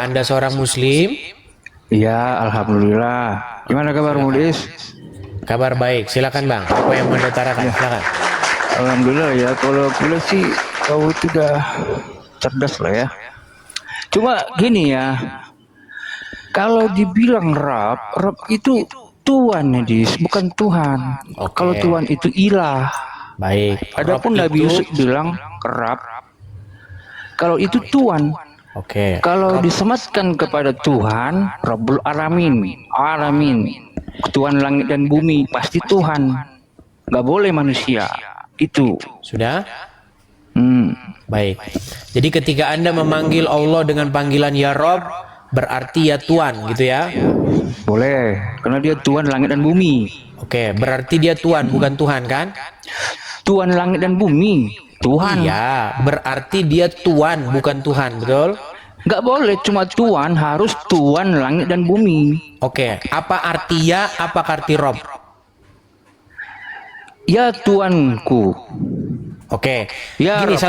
Anda seorang muslim? Iya, alhamdulillah. Gimana kabar Mudis? Kabar baik, silakan Bang. Apa yang mau diutarakan? Silakan. Alhamdulillah ya. Kalau boleh sih kau itu udah cerdas lah ya. Cuma gini ya. Kalau dibilang Rab itu Tuhan ya, Dis, bukan Tuhan. Oke. Kalau Tuhan itu ilah. Baik. Adapun Rob Nabi itu- Yusuf bilang Rab. Kalau itu Tuhan. Oke. Kalau disematkan kepada Tuhan, Rabbul Alamin, Tuhan langit dan bumi, pasti Tuhan. Nggak boleh manusia. Itu. Sudah? Hmm. Baik. Jadi ketika Anda memanggil Allah dengan panggilan Ya Rob, berarti ya Tuhan gitu ya? Boleh, karena dia Tuhan langit dan bumi. Oke, berarti dia Tuhan bukan Tuhan kan? Tuhan langit dan bumi, Tuhan. Iya, berarti dia Tuhan bukan Tuhan, betul? Nggak boleh cuma Tuhan, harus Tuhan langit dan bumi. Oke, apa arti ya, apa arti Rob? Ya Tuanku. Oke, Ya, gini Rob.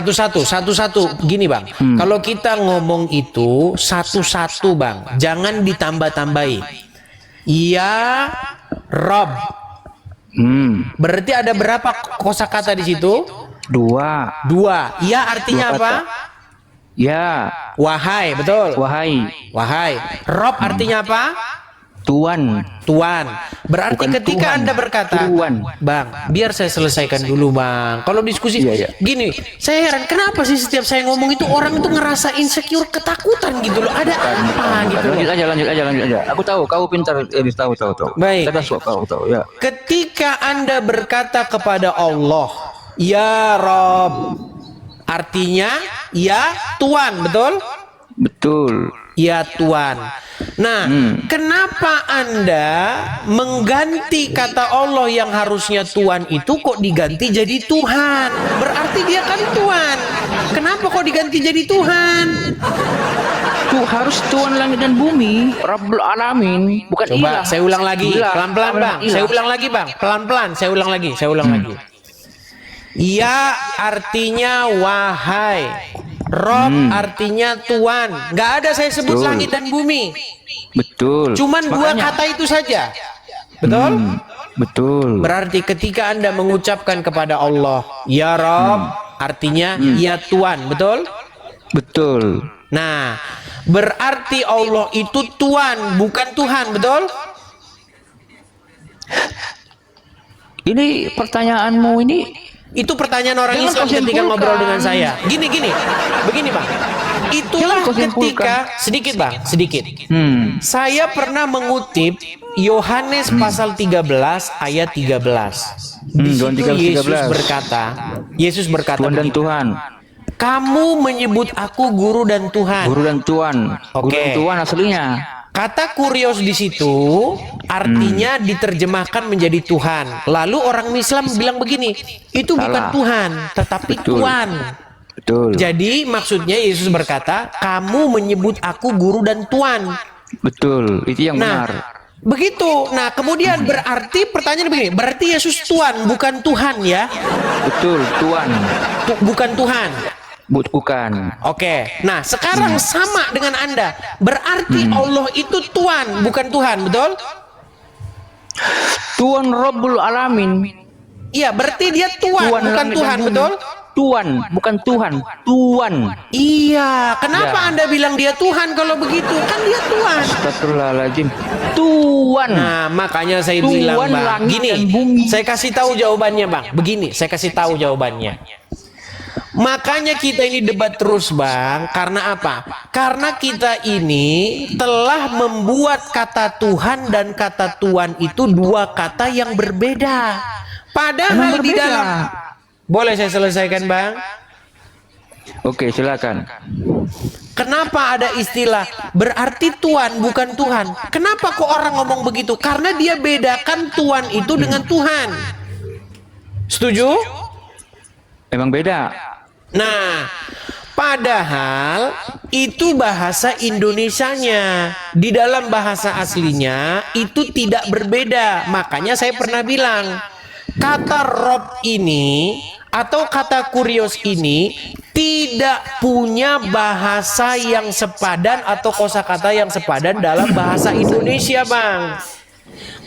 satu-satu, gini Bang. Kalau kita ngomong itu satu-satu Bang, jangan ditambah-tambahi. Iya, Rob. Berarti ada berapa kosakata di situ? Dua. Iya artinya Dua apa? kata. Ya, Wahai, betul. wahai Wahai. Rob artinya apa? Tuhan. Tuan. Berarti Bukan ketika Tuhan, Anda berkata, Tuhan. Bang, biar saya selesaikan dulu Bang. Kalau diskusi, Iya. gini, saya heran kenapa sih setiap saya ngomong itu orang itu ngerasa insecure, ketakutan gitu loh. Ada apa gitu loh. Lanjut aja. Aku tahu, kau pintar, tahu. Baik. Cerdas kok kau tahu ya. Ketika Anda berkata kepada Allah, Ya Rob, artinya ya Tuhan, betul? Betul. Ya Tuhan. Nah, kenapa Anda mengganti kata Allah yang harusnya Tuhan itu kok diganti jadi Tuhan? Berarti dia kan Tuhan. Kenapa kok diganti jadi Tuhan? Tuh harus Tuhan langit dan bumi, Rabbul Alamin, bukan Coba ilah. saya ulang lagi, Ilah. pelan-pelan Bang. Ilah. Saya ulang lagi Bang, pelan-pelan. Saya ulang lagi. Ya artinya wahai. Rob artinya Tuhan. Nggak ada saya sebut Betul. langit dan bumi. Betul. Cuman dua Makanya. kata itu saja. Betul? Betul. Berarti ketika Anda mengucapkan kepada Allah, Ya Rob, artinya ya Tuhan, betul? Betul. Nah, berarti Allah itu Tuhan, bukan Tuhan, betul? Ini pertanyaanmu ini Itu pertanyaan orang Jangan Islam kau ketika simpulkan. ngobrol dengan saya. Gini, begini Bang. Itulah Jangan kau simpulkan. ketika, sedikit Bang, sedikit. Saya pernah mengutip Yohanes pasal 13 ayat 13. Di Yohanes situ 13. Yesus berkata Tuhan dan begini, Tuhan. kamu menyebut aku guru dan Tuhan. Guru dan Tuhan. Guru Oke. dan Tuhan aslinya. Kata kurios di situ artinya diterjemahkan menjadi Tuhan. Lalu orang Islam bilang begini, itu bukan Salah. Tuhan, tetapi Betul. Tuhan. Betul. Jadi maksudnya Yesus berkata, kamu menyebut aku guru dan Tuhan. Betul. Itu yang Nah, benar. begitu. Nah, kemudian berarti pertanyaan begini, berarti Yesus Tuhan, bukan Tuhan ya? Betul. Tuhan. Bukan Tuhan. Bukan. Oke. Nah, sekarang sama dengan Anda. Berarti Allah itu Tuhan, bukan Tuhan, betul? Tuhan Rabbul Alamin. Iya, berarti dia Tuhan, bukan langit dan Tuhan, bumi. betul? Tuhan, bukan Tuhan. Tuhan. Iya, kenapa Ya. Anda bilang dia Tuhan kalau begitu? Kan dia Tuhan. Astagfirullahaladzim. Tuhan. Nah, makanya saya Tuhan bilang, Bang, langit gini, dan bumi. saya kasih tahu jawabannya, Bang. Begini, saya kasih tahu jawabannya. Makanya kita ini debat terus Bang. Karena apa? Karena kita ini telah membuat kata Tuhan dan kata Tuhan itu dua kata yang berbeda. Padahal Emang di berbeda? dalam... Boleh saya selesaikan Bang? Oke, silakan. Kenapa ada istilah berarti Tuhan bukan Tuhan? Kenapa kok orang ngomong begitu? Karena dia bedakan Tuhan itu dengan Tuhan. Setuju? Emang beda. Nah, padahal itu bahasa Indonesianya. Di dalam bahasa aslinya itu tidak berbeda. Makanya saya pernah bilang, kata Rob ini atau kata kurios ini tidak punya bahasa yang sepadan atau kosakata yang sepadan dalam bahasa Indonesia, Bang.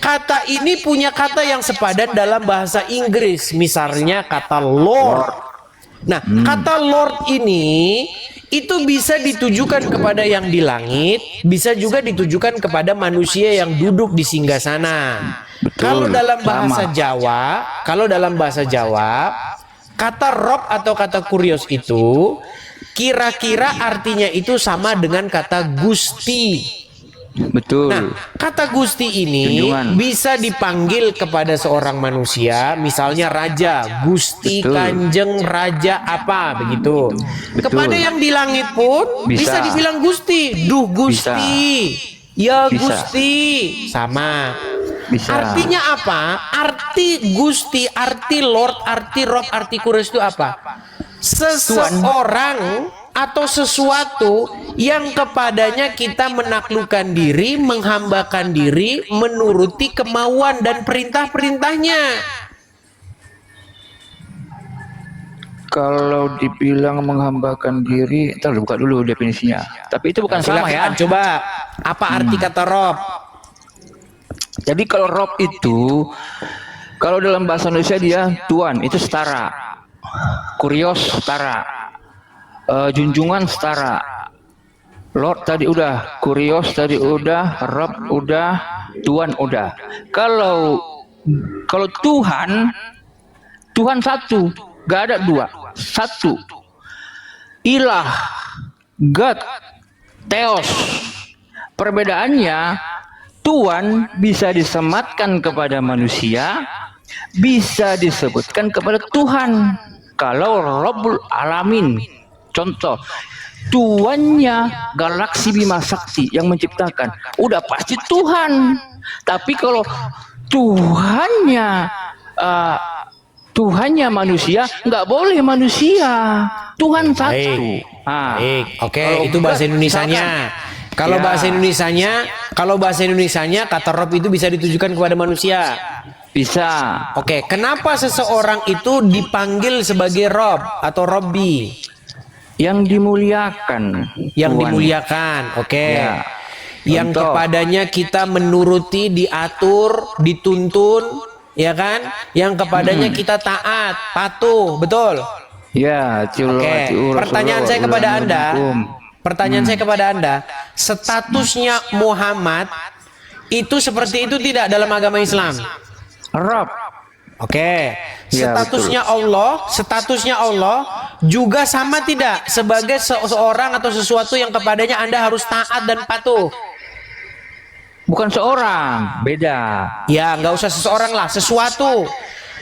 Kata ini punya kata yang sepadan dalam bahasa Inggris, misalnya kata Lord. Nah, kata Lord ini itu bisa ditujukan kepada yang di langit, bisa juga ditujukan kepada manusia yang duduk di singgasana. Kalau dalam bahasa Jawa, kata Rob atau kata kurios itu kira-kira artinya itu sama dengan kata Gusti. Betul. Nah, kata Gusti ini Junjungan. bisa dipanggil kepada seorang manusia, misalnya raja, Gusti, Betul. Kanjeng, Raja apa begitu. Betul. Kepada yang di langit pun bisa dibilang Gusti, Duh Gusti, ya Bisa. Gusti, sama. Bisa. Artinya apa? Arti Gusti, arti Lord, arti Rob, arti Kurios itu apa? Seseorang atau sesuatu yang kepadanya kita menaklukkan diri, menghambakan diri, menuruti kemauan dan perintah-perintahnya. Kalau dibilang menghambakan diri, ntar buka dulu definisinya. Tapi itu bukan sama ya. Silakan coba, apa arti kata Rob? Jadi kalau Rob itu, kalau dalam bahasa Indonesia dia Tuan, itu setara. Kurios setara. Junjungan setara. Lord tadi udah, Kurios tadi udah, Rob udah, Tuan udah. Kalau Tuhan satu, gak ada dua, satu. Ilah, God, Theos. Perbedaannya, Tuhan bisa disematkan kepada manusia, bisa disebutkan kepada Tuhan. Kalau Rabbul Alamin, contoh, Tuannya galaksi Bima Sakti yang menciptakan, udah pasti Tuhan. Tapi kalau Tuhannya manusia, nggak boleh manusia. Tuhan satu. Baik, oke, itu bahasa Indonesianya. Kalau bahasa Indonesianya kata Rob itu bisa ditujukan kepada manusia. Bisa. Oke, kenapa seseorang itu dipanggil sebagai Rob atau Robbi? Yang dimuliakan. Yang Tuhan. dimuliakan, oke. Ya. Yang Contoh. kepadanya kita menuruti, diatur, dituntun, ya kan? Yang kepadanya kita taat, patuh, betul? Ya, Oke, pertanyaan saya kepada Anda. Pertanyaan saya kepada Anda, statusnya Muhammad itu seperti itu tidak dalam agama Islam? Rob. Oke, Ya, statusnya Allah juga sama tidak sebagai seseorang atau sesuatu yang kepadanya Anda harus taat dan patuh? Bukan seorang, beda. Ya, nggak usah seseorang lah, sesuatu.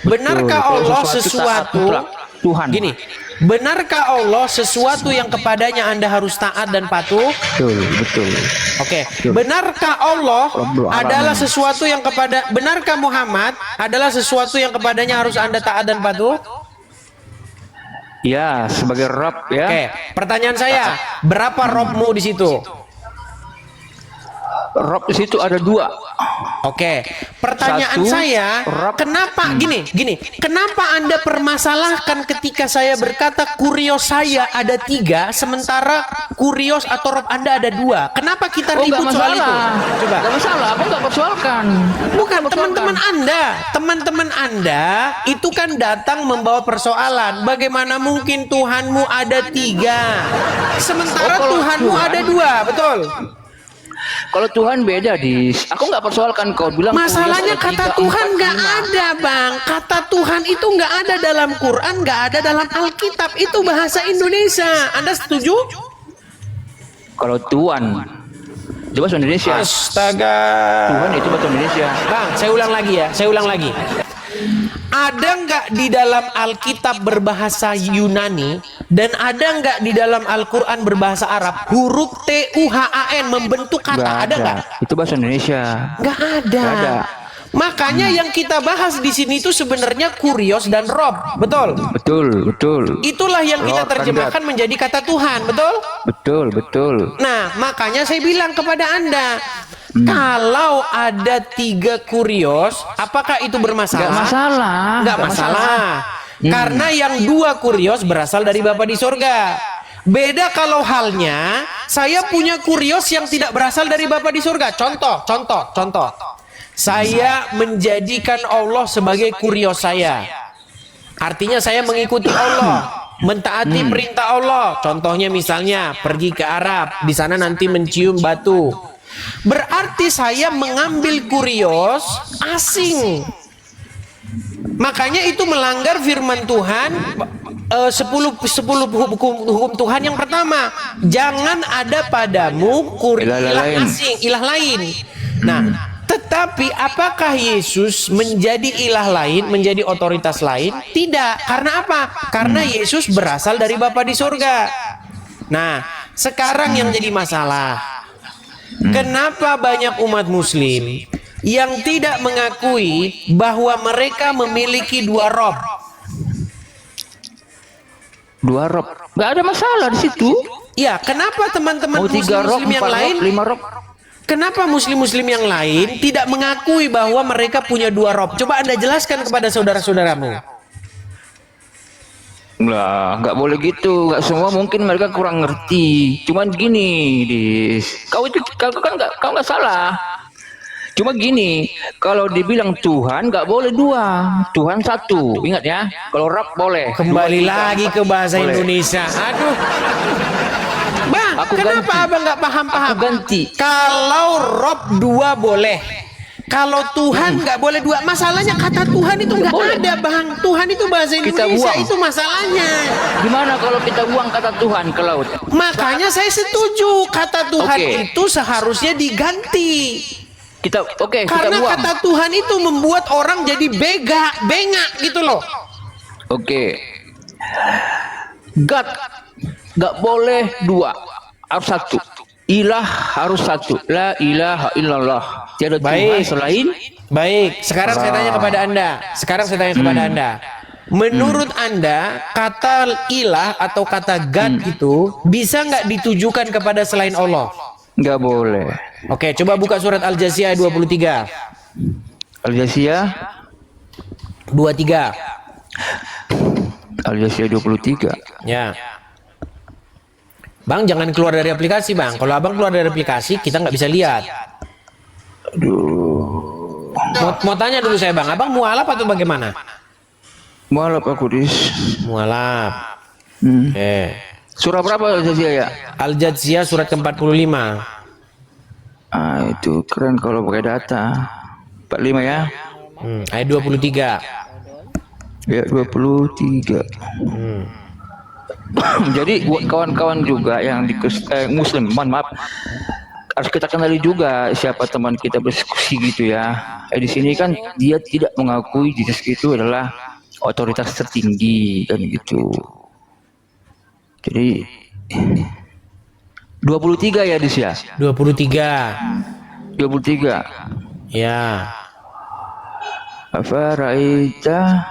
Benarkah Kalau Allah taat sesuatu? mutlak, Tuhan. Gini, benarkah Allah sesuatu yang kepadanya Anda harus taat dan patuh? Betul. Oke, benarkah Allah Rabbul Alamin. adalah sesuatu yang benarkah Muhammad adalah sesuatu yang kepadanya harus Anda taat dan patuh? Ya, sebagai Rob ya. Oke, pertanyaan saya, berapa Robmu di situ? Rob di situ ada dua. Oke, pertanyaan Satu, saya, Rob. kenapa gini, kenapa Anda permasalahkan ketika saya berkata kurios saya ada 3, sementara kurios atau Rob Anda ada 2? Kenapa kita ribut nggak soal itu? masalah. Coba. Nggak masalah, aku nggak persoalkan. Bukan teman-teman Anda itu kan datang membawa persoalan. Bagaimana mungkin Tuhanmu ada 3, sementara kalau Tuhanmu Tuhan- ada 2, betul? Kalau Tuhan beda aku nggak persoalkan kau bilang. Masalahnya kurios ada kata 3, Tuhan 4, nggak 5. ada, Bang. Kata Tuhan itu nggak ada dalam Quran, nggak ada dalam Alkitab. Itu bahasa Indonesia. Anda setuju? Kalau Tuhan, coba bahasa Indonesia. Astaga. Tuhan itu bahasa Indonesia. Bang, saya ulang lagi. Ada nggak di dalam Alkitab berbahasa Yunani dan ada nggak di dalam Al-Quran berbahasa Arab huruf Tuhan membentuk kata? Nggak Ada nggak? Itu bahasa Indonesia. Nggak ada. Nggak ada. Makanya yang kita bahas di sini itu sebenarnya kurios dan Rob, betul? Betul. Itulah yang kita Lord terjemahkan menjadi kata Tuhan, betul? Betul. Nah, makanya saya bilang kepada Anda, kalau ada 3 kurios, apakah itu bermasalah? Nggak masalah. Nggak masalah. Karena yang dua kurios berasal dari Bapa di sorga. Beda kalau halnya saya punya kurios yang tidak berasal dari Bapa di sorga. Contoh. Saya menjadikan Allah sebagai kurios saya. Artinya saya mengikuti Allah, mentaati perintah Allah. Contohnya misalnya pergi ke Arab, di sana nanti mencium batu. Berarti saya mengambil kurios asing. Makanya itu melanggar firman Tuhan 10 hukum Tuhan yang pertama. Jangan ada padamu ilah lain. Nah, tetapi apakah Yesus menjadi ilah lain, menjadi otoritas lain? Tidak. Karena apa? Karena Yesus berasal dari Bapa di sorga. Nah, sekarang yang jadi masalah, kenapa banyak umat muslim yang tidak mengakui bahwa mereka memiliki dua rob? Dua rob, nggak ada masalah di situ. Ya, kenapa teman-teman Mau 3 rob, muslim yang 4 lain, rob, 5 rob. kenapa muslim-muslim yang lain tidak mengakui bahwa mereka punya dua rob? Coba Anda jelaskan kepada saudara-saudaramu. Nggak boleh gitu. Nggak semua, mungkin mereka kurang ngerti. Cuman gini, kau nggak salah. Cuma gini, kalau dibilang Tuhan nggak boleh dua, Tuhan satu. Ingat ya, kalau Rab boleh. Kembali lagi ke bahasa boleh. Indonesia. Aduh, Bang, Aku kenapa ganti. abang nggak paham-paham? Aku ganti. Kalau Rob dua boleh, kalau Tuhan nggak boleh dua. Masalahnya kata Tuhan itu nggak ada, Bang. Tuhan itu bahasa Kita Indonesia, buang. itu masalahnya. Gimana kalau kita buang kata Tuhan ke laut? Makanya saya setuju kata Tuhan Oke. itu seharusnya diganti. Kita Karena buang. kata Tuhan itu membuat orang jadi bengak gitu loh. Oke. God nggak boleh dua, harus satu. Ilah harus satu. La ilaha illallah. Tiada Tuhan selain. Baik, sekarang saya tanya kepada Anda. Menurut Anda, kata ilah atau kata God itu bisa nggak ditujukan kepada selain Allah? Nggak boleh. Oke, coba buka surat Al-Jasiyah 23. Al-Jasiyah 23. Al-Jasiyah 23. Ya. Bang, jangan keluar dari aplikasi, Bang. Kalau abang keluar dari aplikasi, kita nggak bisa lihat. Aduh. Mau tanya dulu saya, Bang. Abang mualaf atau bagaimana? Mualaf aku, Dis. Mualaf. Oke. Surah berapa Al-Jasiyah ya? Al-Jasiyah surat ke-45. Ah, itu keren kalau pakai data. 45 ya? Ayat 23. Ya, 23. Jadi buat kawan-kawan juga yang Muslim, mohon maaf, harus kita kenali juga siapa teman kita berdiskusi gitu ya. Di sini kan dia tidak mengakui Yesus itu adalah otoritas tertinggi kan gitu. Jadi 23 ya Dis ya? 23. 23. Ya. Afaraita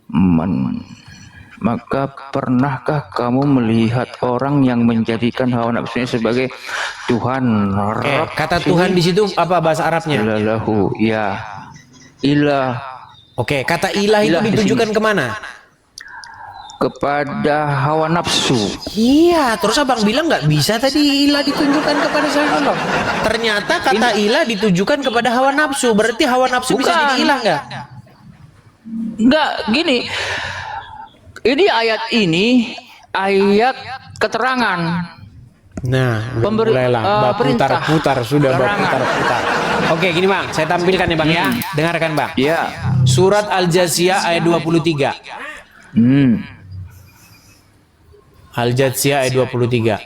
man, maka pernahkah kamu melihat orang yang menjadikan hawa nafsunya sebagai Tuhan? Kata Tuhan di situ apa bahasa Arabnya? Ilalahu, ya. Ilah. Oke, kata ilah itu Ilah di ditujukan kemana? Kepada hawa nafsu. Iya, terus abang bilang nggak bisa tadi ilah ditujukan kepada selain Allah. Ternyata kata ilah ditujukan kepada hawa nafsu. Berarti hawa nafsu bisa jadi ilah nggak? Enggak, gini. Ini ayat keterangan. Nah, mulailah berputar-putar, sudah berputar-putar. Oke, gini Bang, saya tampilkan ya Bang ya. Dengarkan Bang. Ya. Surat Al-Jasiyah ayat 23. Al-Jasiyah ayat 23.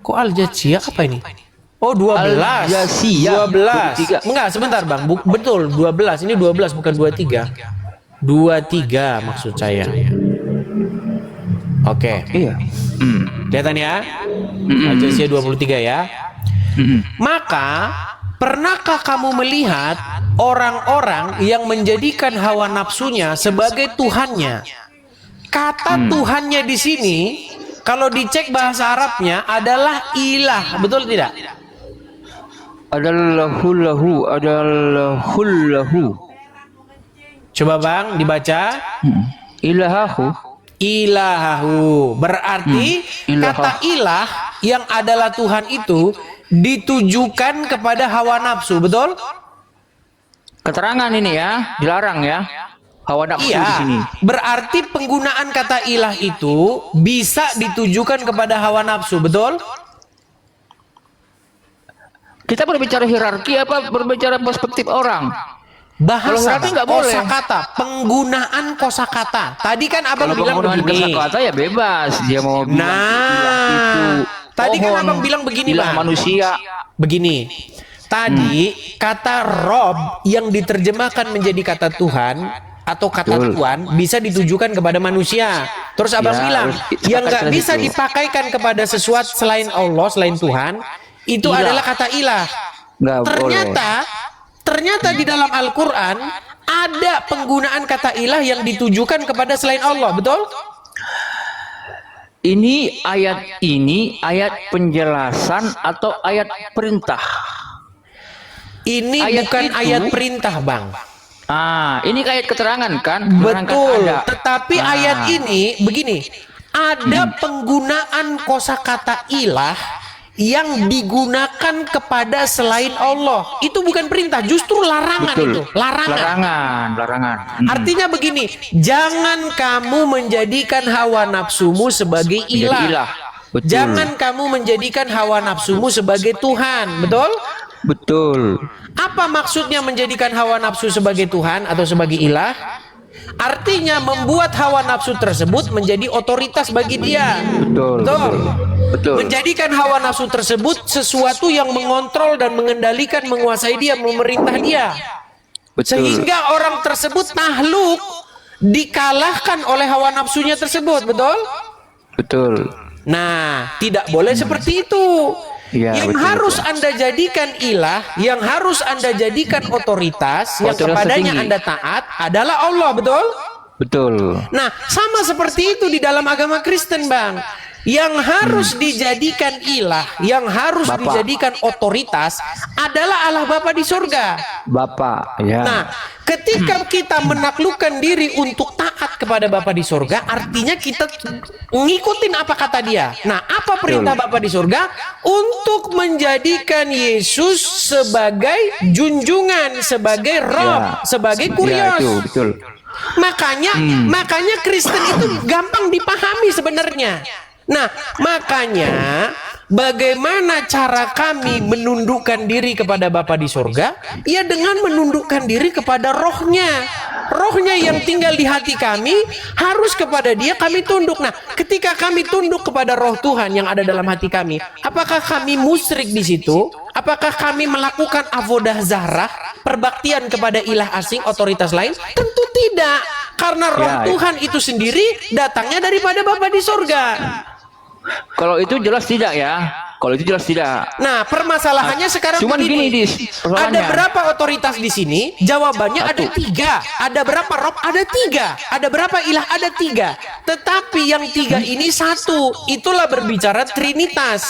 Kok Al-Jasiyah apa ini? Oh, 12. Al-Jasiyah 12. Enggak, sebentar Bang. Betul, 12. Ini 12 bukan 23. 23 maksud saya. Oke. Iya. Kelihatan ya? Al-Jasiyah 23 ya. Maka pernahkah kamu melihat orang-orang yang menjadikan hawa nafsunya sebagai Tuhannya? Kata Tuhannya di sini, kalau dicek bahasa Arabnya adalah ilah, betul tidak? adallahullahu. Coba Bang dibaca. Ilahahu. Ilahahu. Berarti Ilah. kata ilah yang adalah Tuhan itu ditujukan kepada hawa nafsu, betul? Keterangan ini ya, dilarang ya. Hawa nafsu Iya. di sini. Berarti penggunaan kata ilah itu bisa ditujukan kepada hawa nafsu, betul? Kita berbicara hierarki apa berbicara perspektif orang? Kalau Bahasa, hierarki nggak boleh. kosakata, penggunaan kosakata. Tadi kan abang Kalau bilang penggunaan begini. kata ya bebas. Dia mau bilang ilah itu tadi kan pohon, abang bilang begini ilah Bang. manusia. Begini, tadi kata Rob yang diterjemahkan menjadi kata Tuhan atau kata Betul. Tuhan bisa ditujukan kepada manusia. Terus abang Ya, bilang harus yang sepakat nggak dengan bisa itu. dipakaikan kepada sesuatu selain Allah, selain Tuhan, itu Ilah. adalah kata ilah. Nggak Ternyata di dalam Al-Quran ada penggunaan kata ilah yang ditujukan kepada selain Allah, betul? Ini ayat penjelasan atau ayat perintah? Ini Ayat bukan itu- ayat perintah, Bang. Ini ayat keterangan kan? Keterangan Betul. ada. Tetapi Nah. ayat ini begini, ada penggunaan kosakata ilah yang digunakan kepada selain Allah. Itu bukan perintah, justru larangan. Betul. Itu. Larangan. Larangan. Artinya begini, jangan kamu menjadikan hawa nafsumu sebagai Menjadi ilah. ilah. Betul. Jangan kamu menjadikan hawa nafsumu sebagai Tuhan. Betul? Betul. Apa maksudnya menjadikan hawa nafsu sebagai Tuhan atau sebagai ilah? Artinya membuat hawa nafsu tersebut menjadi otoritas bagi dia. Betul. Betul. Menjadikan hawa nafsu tersebut sesuatu yang mengontrol dan mengendalikan, menguasai dia, memerintah dia. Betul. Sehingga orang tersebut takluk, dikalahkan oleh hawa nafsunya tersebut, betul? Betul. Nah, tidak boleh seperti itu. Ya, Yang betul, harus Anda jadikan ilah, yang harus Anda jadikan otoritas, yang Otoritas kepadanya tertinggi. Anda taat adalah Allah, betul? Betul. Nah, sama seperti itu di dalam agama Kristen, Bang. Yang harus dijadikan ilah, yang harus Bapak. dijadikan otoritas adalah Allah Bapa di surga. Bapak, ya. Nah, ketika kita menaklukkan diri untuk taat kepada Bapa di surga, artinya kita ngikutin apa kata dia. Nah, apa perintah Bapa di surga? Untuk menjadikan Yesus sebagai junjungan, sebagai Rob, Ya. sebagai Ya, kurios. itu betul. Makanya Kristen itu gampang dipahami sebenarnya. Nah, makanya bagaimana cara kami menundukkan diri kepada Bapa di surga? Ya dengan menundukkan diri kepada rohnya. Rohnya yang tinggal di hati kami harus kepada dia kami tunduk. Nah, ketika kami tunduk kepada roh Tuhan yang ada dalam hati kami, apakah kami musyrik di situ? Apakah kami melakukan avodah zahrah, perbaktian kepada ilah asing, otoritas lain? Tentu tidak. Karena roh Ya. Tuhan itu sendiri datangnya daripada Bapa di surga. Kalau itu jelas tidak ya. Kalau itu jelas tidak. Nah, permasalahannya sekarang Cuman begini. gini, Dis, persoalannya. Ada berapa otoritas di sini? Jawabannya ada 3. Ada berapa rob? Ada 3. Ada berapa ilah? Ada 3. Tetapi yang 3 ini satu. Itulah berbicara Trinitas.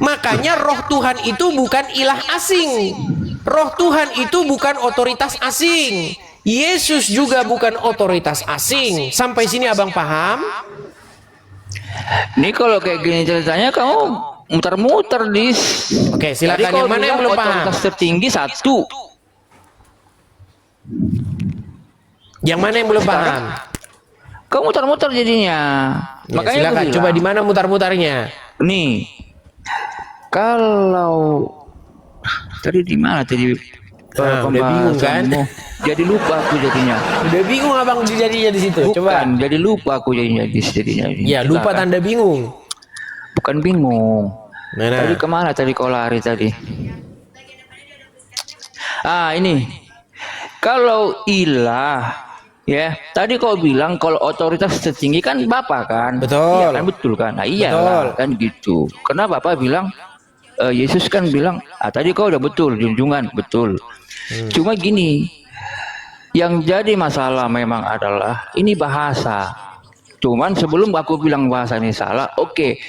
Makanya roh Tuhan itu bukan ilah asing. Roh Tuhan itu bukan otoritas asing. Yesus juga bukan otoritas asing. Sampai sini abang paham? Ini kalau kayak gini ceritanya kamu muter-muter, Dis. Oke, silakan. Tadi kau Yang mana yang bilang belum paham? otoritas tertinggi satu. Yang mana yang belum paham? Kau muter-muter jadinya. Ya, Makanya silakan. aku bilang, Coba di mana mutar-mutarnya? nih, kalau tadi di mana tadi? Nah, udah bingung kan? pembahasanmu? Jadi lupa aku jadinya. Udah bingung abang jadinya di situ. Coba. Bukan, jadi lupa aku jadinya. Ya, lupa Silakan. tanda bingung. Bukan bingung. Nah, Tadi kemana tadi kau lari tadi? Ini. Kalau ilah, ya. Tadi kau bilang kalau otoritas tertinggi kan Bapak kan? Betul. Iya kan, betul kan? Nah, iyalah kan gitu. Karena Bapak bilang Yesus kan bilang, tadi kau udah betul, junjungan, betul. Cuma gini, yang jadi masalah memang adalah ini bahasa. Cuman sebelum aku bilang bahasa ini salah, oke.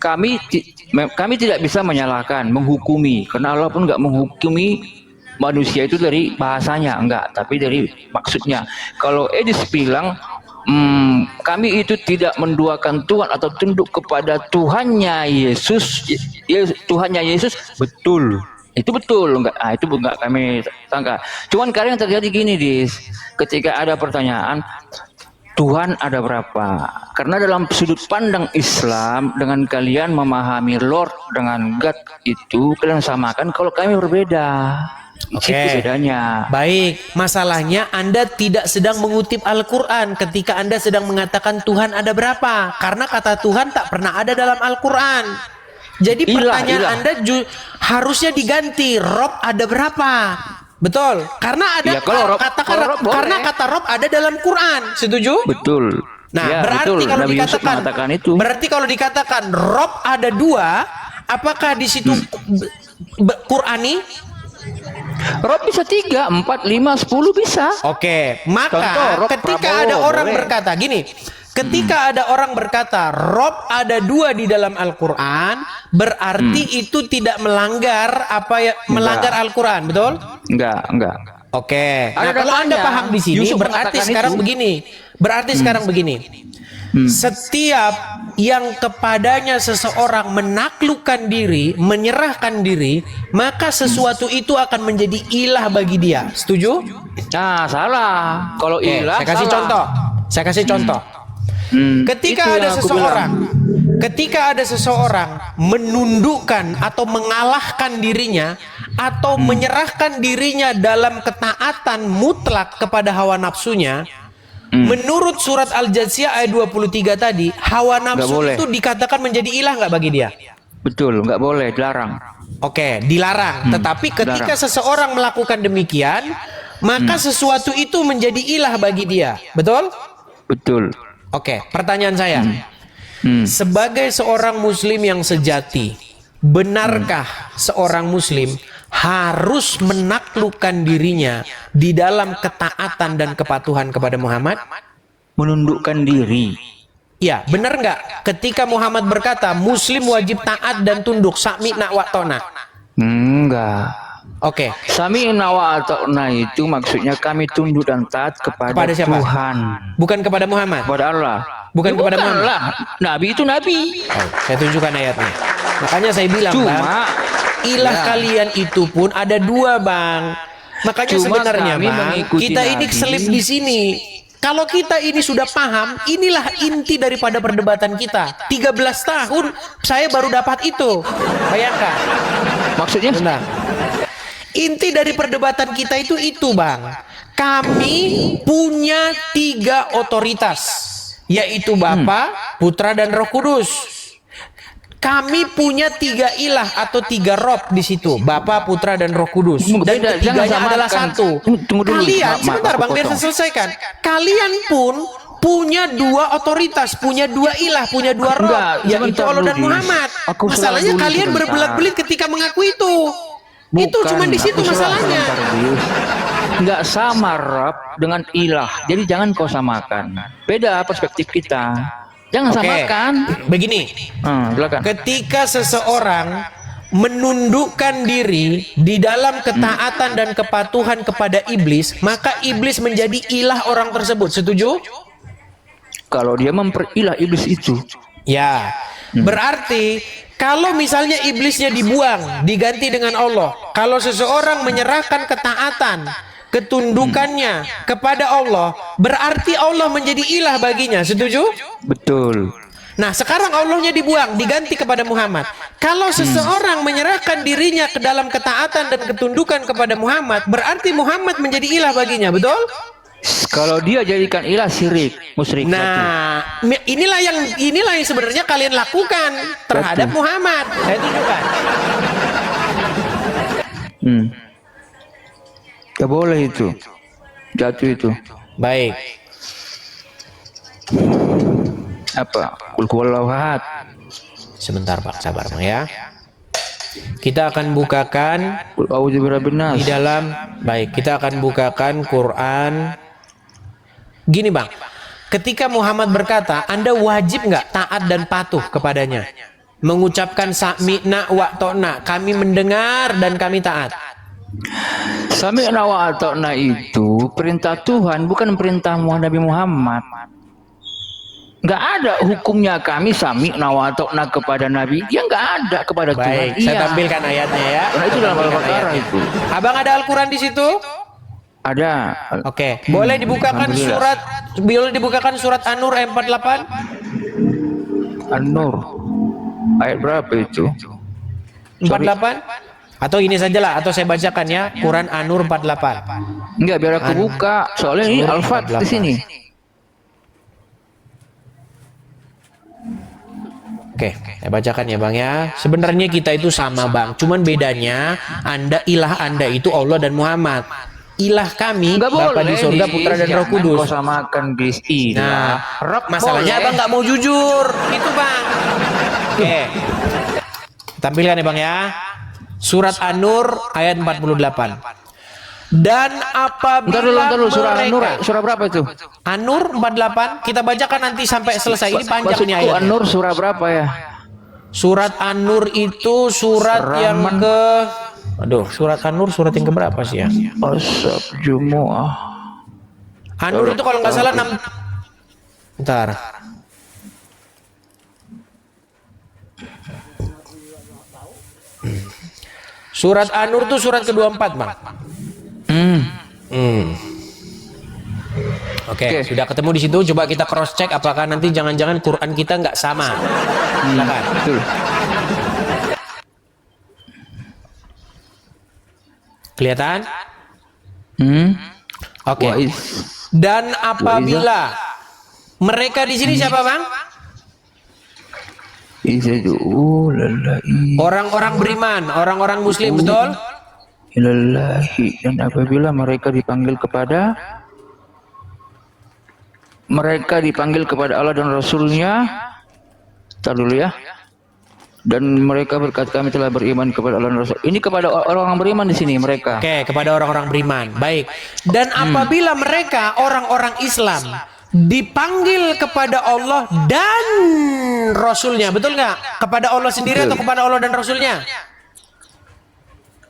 kami tidak bisa menyalahkan, menghukumi, karena Allah pun nggak menghukumi manusia itu dari bahasanya, enggak, tapi dari maksudnya. Kalau Edis bilang kami itu tidak menduakan Tuhan atau tunduk kepada Tuhannya Yesus, Tuhannya Yesus, betul. Itu betul, enggak? Itu enggak kami sangka. Cuman kadang yang terjadi gini, ketika ada pertanyaan, Tuhan ada berapa? Karena dalam sudut pandang Islam, dengan kalian memahami Lord dengan God itu kalian samakan, kalau kami berbeda. Oke. Itu bedanya. Baik, masalahnya Anda tidak sedang mengutip Al-Quran ketika Anda sedang mengatakan Tuhan ada berapa. Karena kata Tuhan tak pernah ada dalam Al-Quran. Jadi pertanyaan Anda harusnya diganti, Rob ada berapa? Betul, karena ada karena kata Rob ada dalam Quran, setuju? Betul. Nah, ya, berarti betul. kalau Nabi dikatakan itu. Berarti kalau dikatakan Rob ada dua, apakah di situ Qurani? Rob bisa 3, 4, 5, 10 bisa. Oke, maka Contoh, ketika ada orang berkata gini, ketika ada orang berkata Rob ada dua di dalam Al-Quran, berarti itu tidak melanggar melanggar Al-Quran, betul? Enggak. Oke. Nah, kalau Anda paham di sini, berarti sekarang begini. Sekarang begini. Setiap yang kepadanya seseorang menaklukkan diri, menyerahkan diri, maka sesuatu itu akan menjadi ilah bagi dia. Setuju? Nah, salah. Kalau ilah, saya kasih contoh. Ketika ada seseorang menundukkan atau mengalahkan dirinya atau menyerahkan dirinya dalam ketaatan mutlak kepada hawa nafsunya, menurut surat Al-Jathiyah ayat 23 tadi, hawa nafsu itu dikatakan menjadi ilah nggak bagi dia? Betul, nggak boleh, dilarang. Oke, dilarang. Tetapi ketika seseorang melakukan demikian, maka sesuatu itu menjadi ilah bagi dia. Betul? Betul. Oke, pertanyaan saya. Sebagai seorang muslim yang sejati, benarkah seorang muslim harus menaklukkan dirinya di dalam ketaatan dan kepatuhan kepada Muhammad? Menundukkan diri. Ya, benar nggak? Ketika Muhammad berkata, Muslim wajib taat dan tunduk, sami'na wa ta'na. Enggak. Oke. Sami'na wa ta'na itu maksudnya kami tunduk dan taat kepada siapa? Tuhan. Bukan kepada Muhammad. Kepada Allah. Bukan kepada Muhammad. Nabi itu nabi. Saya tunjukkan ayatnya. Makanya saya bilang, Bang, ilah kalian itu pun ada dua, Bang. Makanya sebenarnya, Bang, kita ini selip di sini. Kalau kita ini sudah paham, inilah inti daripada perdebatan kita. 13 tahun saya baru dapat itu. Bayangkan. Maksudnya? Benar. Inti dari perdebatan kita itu, Bang. Kami punya 3 otoritas, yaitu Bapa, Putra, dan Roh Kudus. Kami punya 3 ilah atau 3 rob di situ, Bapa, Putra, dan Roh Kudus. Dan ketiganya adalah satu. Kalian, sebentar Bang, biar saya selesaikan. Kalian pun punya 2 otoritas, punya 2 ilah, punya 2 rob, yaitu Allah dan Muhammad. Masalahnya kalian berbelit-belit ketika mengaku itu. Itu cuma di situ masalahnya. Nggak sama Rob dengan ilah. Jadi jangan kau samakan. Beda perspektif kita. Jangan samakan. Begini, silakan. ketika seseorang menundukkan diri di dalam ketaatan dan kepatuhan kepada iblis, maka iblis menjadi ilah orang tersebut. Setuju? Kalau dia memperilah iblis itu. Ya, berarti kalau misalnya iblisnya dibuang, diganti dengan Allah. Kalau seseorang menyerahkan ketaatan, ketundukannya kepada Allah, berarti Allah menjadi ilah baginya. Setuju? Betul. Nah, sekarang Allahnya dibuang, diganti kepada Muhammad. Kalau seseorang menyerahkan dirinya ke dalam ketaatan dan ketundukan kepada Muhammad, berarti Muhammad menjadi ilah baginya. Betul? Kalau dia jadikan ilah, syirik, musyrik. Nah, inilah yang sebenarnya kalian lakukan terhadap Muhammad. Saya tunjukkan. Gak boleh itu. Jatuh itu. Baik. Apa? Qul huwallahu ahad. Sebentar Pak, sabar Bang ya. Kita akan bukakan Qul a'udzu birabbin nas. di dalam, baik, kita akan bukakan Quran. Gini Bang, ketika Muhammad berkata, Anda wajib nggak taat dan patuh kepadanya? mengucapkan sami'na wa ta'na, kami mendengar dan kami taat. Sami'na wa ata'na itu perintah Tuhan, bukan perintah Nabi Muhammad. Nggak ada hukumnya kami sami'na wa ata'na kepada Nabi. Dia nggak ada kepada Tuhan. Baik, saya tampilkan ayatnya ya. Karena itu dalam Al-Baqarah itu. Abang ada Al-Quran di situ? Ada. Oke, boleh dibukakan surat An-Nur ayat 48? An-Nur. Ayat berapa itu? 48? Atau ini sajalah, atau saya bacakan ya, Quran An-Nur 48. Enggak, biar aku buka. Soalnya ini An-Nur Al-Fat di 48. sini. Oke, saya bacakan ya Bang ya. Sebenarnya kita itu sama Bang, cuman bedanya ilah Anda itu Allah dan Muhammad. Ilah kami Enggak Bapa boleh di surga, Putra dan Roh Kudus. Kau samakan bis ilah. Nah, masalahnya Abang nggak mau jujur, itu Bang. Oke, tampilkan ya Bang ya. Surat An-Nur ayat 48. Dan apabila Ntar dulu, surah An-Nur, mereka, surah berapa itu? An-Nur 48, kita bacakan nanti sampai selesai. Ini panjang nih Maksudku ayatnya. An-Nur surah berapa ya? Surat An-Nur itu surat yang ke... Aduh, surat An-Nur surat yang keberapa sih ya? Asab Jumu'ah. An-Nur itu kalau nggak salah 6... Bentar. Surat An-Nur itu surat ke-24 Bang. Oke, sudah ketemu di situ. Coba kita cross check apakah nanti jangan-jangan Quran kita nggak sama. Silakan. Betul. Kelihatan? Oke. Wais. Dan apabila mereka di sini siapa Bang? Orang-orang beriman, orang-orang Muslim, betul? Ilallahi, dan apabila mereka dipanggil kepada Allah dan Rasulnya, tar dulu ya. Dan mereka berkata kami telah beriman kepada Allah dan Rasul. Ini kepada orang-orang beriman di sini mereka. Oke, kepada orang-orang beriman. Baik. Dan apabila mereka orang-orang Islam dipanggil kepada Allah dan Rasulnya, betul nggak? Kepada Allah sendiri atau kepada Allah dan Rasulnya?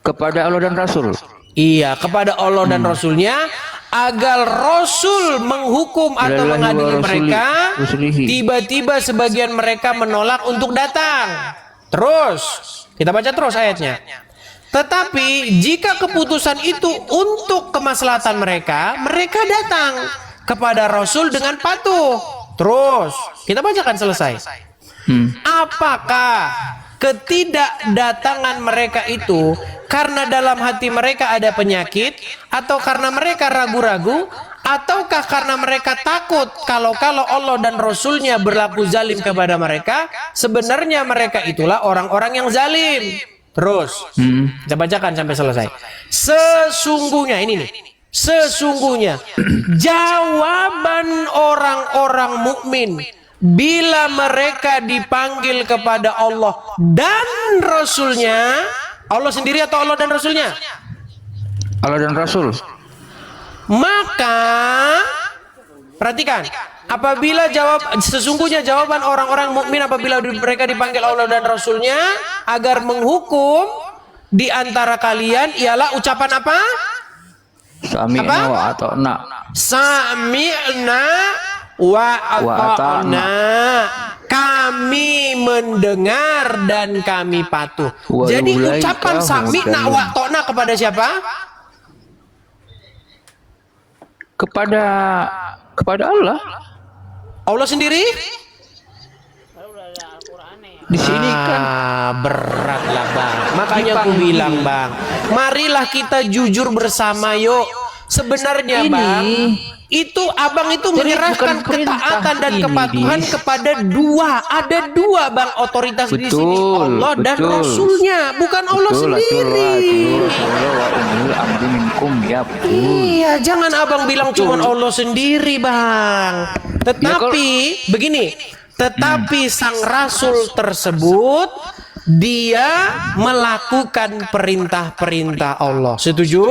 Kepada Allah dan Rasul. Iya, kepada Allah dan Rasulnya, agar Rasul menghukum atau mengadili mereka. Tiba-tiba sebagian mereka menolak untuk datang. Terus kita baca terus ayatnya. Tetapi jika keputusan itu untuk kemaslahatan mereka, mereka datang kepada Rasul dengan patuh. Terus kita bacakan selesai. Apakah ketidakdatangan mereka itu karena dalam hati mereka ada penyakit, atau karena mereka ragu-ragu, ataukah karena mereka takut kalau Allah dan Rasulnya berlaku zalim kepada mereka? Sebenarnya mereka itulah orang-orang yang zalim. Terus kita bacakan sampai selesai. Sesungguhnya ini nih, sesungguhnya jawaban orang-orang mukmin bila mereka dipanggil kepada Allah dan Rasulnya, Allah sendiri atau Allah dan Rasulnya? Allah dan Rasul. Maka perhatikan, apabila sesungguhnya jawaban orang-orang mukmin apabila mereka dipanggil Allah dan Rasulnya agar menghukum di antara kalian ialah ucapan apa? Sami'na wa ata'na. Sami'na wa ata'na. Kami mendengar dan kami patuh. Jadi ucapan sami'na wa ata'na kepada siapa? Kepada Allah. Allah sendiri? Di sini kan berat lah Bang. Makanya aku bilang Bang, marilah kita jujur bersama yuk. Sebenarnya Bang, itu abang itu menyerahkan ketaatan dan kepatuhan kepada dua. Ada dua Bang otoritas di sini, Allah dan Rasulnya, bukan Allah sendiri. Iya, jangan abang bilang cuma Allah sendiri Bang. Tetapi begini, tetapi sang Rasul tersebut dia melakukan perintah-perintah Allah. Setuju?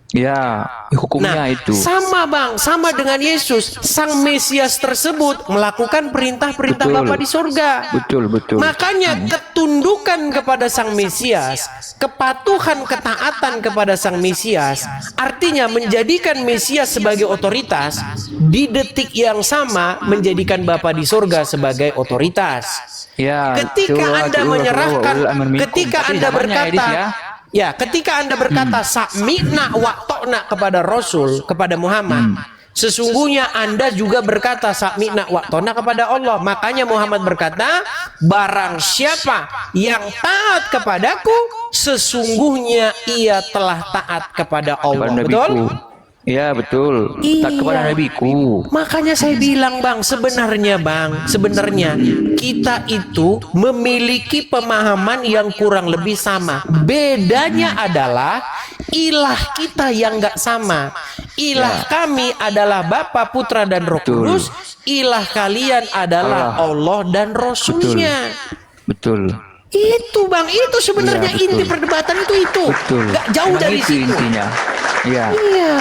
Ya, hukumnya Nah, itu. sama bang, sama dengan Yesus, sang Mesias tersebut melakukan perintah-perintah Betul. Bapa di surga. Betul, betul. Makanya ketundukan kepada sang Mesias, kepatuhan, ketaatan kepada sang Mesias, artinya menjadikan Mesias sebagai otoritas, di detik yang sama menjadikan Bapa di surga sebagai otoritas. Ya, Ketika Anda menyerahkan, ketika Anda berkata, ya, ketika Anda berkata sami'na wa ta'na kepada Rasul, kepada Muhammad, sesungguhnya Anda juga berkata sami'na wa ta'na kepada Allah. Makanya Muhammad berkata, barang siapa yang taat kepadaku, sesungguhnya ia telah taat kepada Allah. Betul? Ya, betul. Taat kepada nabiku. Makanya saya bilang bang, sebenarnya kita itu memiliki pemahaman yang kurang lebih sama. Bedanya adalah ilah kita yang nggak sama. Ilah kami adalah Bapa, Putra, dan Roh Kudus. Ilah kalian adalah Allah dan Rasulnya. Betul. Itu bang, itu sebenarnya Iya, betul. inti perdebatan itu. Betul. Nggak jauh Memang dari itu situ. intinya. Iya. Iya.